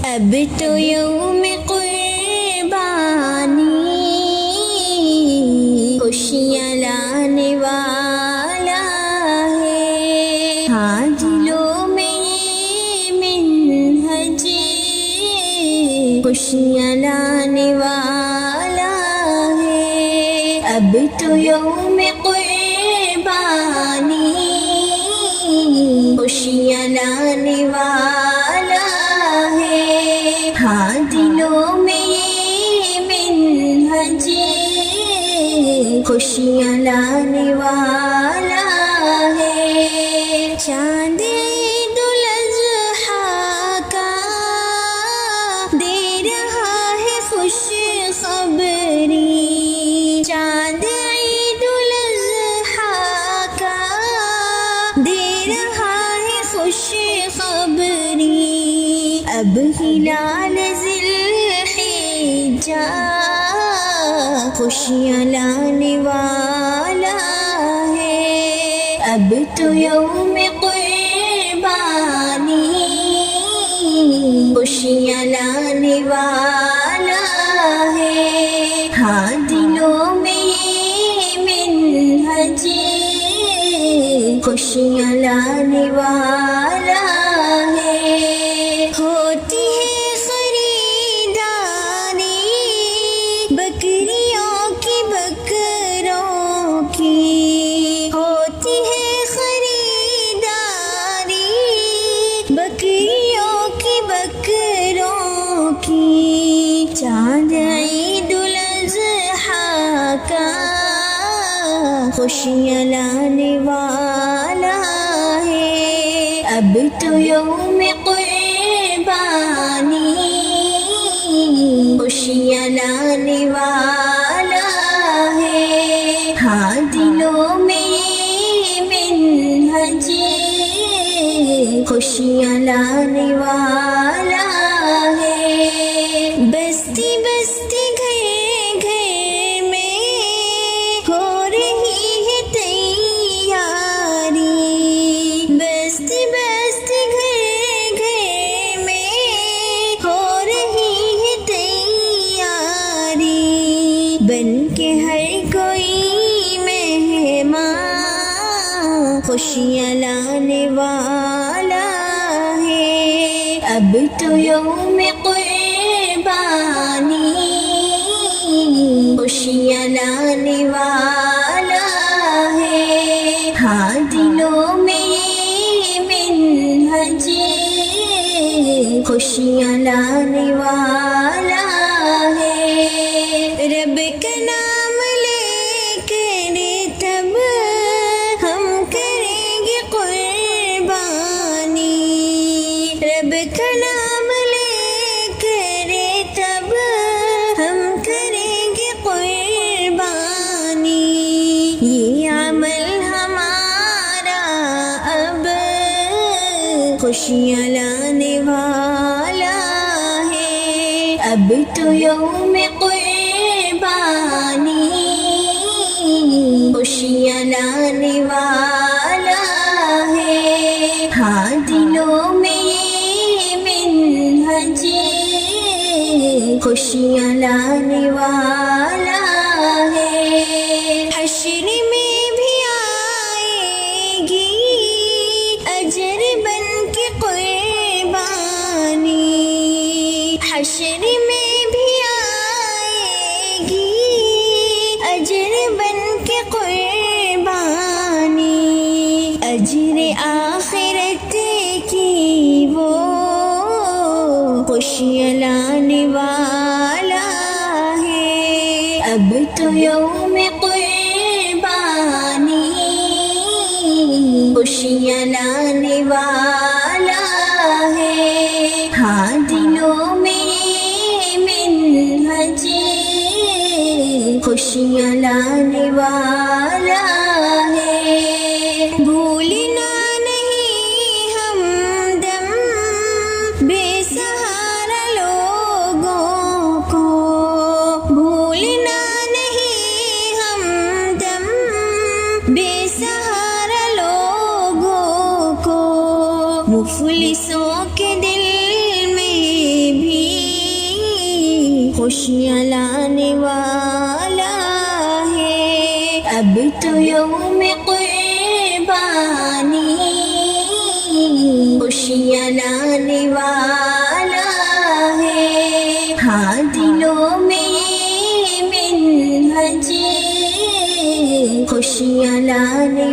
اب تو یوم قربانی خوشیاں لانے والا ہے، ہاں دلوں میں یہ منہج خوشیاں لانے والا ہے۔ اب تو یوم قربانی خوشیاں لانے والا ہے، ہاں دلوں میں یہ منہج خوشیاں لانے والا ہے۔ چاند عید الاضحیٰ کا دے رہا ہے خوش خبری، چاند عید الاضحیٰ کا دے رہا ہے خوش خبری، اب ہلال ذی الحجہ خوشیاں لانے والا ہے۔ اب تو یوم قربانی خوشیاں لانے والا ہے، ہاں دلوں میں یہ منہج خوشیاں لانے والا ہے۔ ہوتی ہے خریداری بکریوں کی بکروں کی، ہوتی ہے خریداری بکریوں کی بکروں کی، چاند عید الاضحیٰ کا خوشیاں لانے والا ہے۔ اب تو یوم قربانی خوشیاں لانے والا ہے، ہاں دلوں میں یہ منہج خوشیاں لانے والا ہے۔ بستی بستی گھر گھر میں ہو رہی ہے تیاری، بستی بستی گھر گھر میں ہو رہی ہے تیاری، بن کے ہر کوئی مہمان خوشیاں لانے والا ہے۔ اب تو یوم قربانی خوشیاں لانے والا ہے، ہاں دلوں میں یہ منہج خوشیاں لانے والا ہے۔ رب کا نام لے کر تب ہم کریں گے قربانی، رب کا نام لے کر تب ہم کریں گے قربانی، یہ عمل ہمارا اب خوشیاں لانے والا ہے۔ اب تو یوم قربانی خوشیاں لانے والا ہے، ہاں دلوں میں یہ منہج خوشیاں لانے والا ہے۔ حشر میں بھی آئے گی اجر بن کے قربانی، حشر میں بھی آئے گی اجر بن کے قربانی، اجر آخرت کی وہ خوشیاں لانے والا ہے۔ اب تو یوم قربانی خوشیاں لانے والا ہے، ہاں دلوں میں یہ منہج خوشیاں لانے والا ہے۔ بھولنا نہیں ہم دم بے سہارا لوگوں کو، بھولنا نہیں ہم دم بے سہارا لوگوں کو، مفلسوں کے دل میں خوشیاں لانے والا ہے، اب تو یوم قربانی خوشیاں لانے والا ہے، ہاں دلوں میں یہ منہج خوشیاں لانے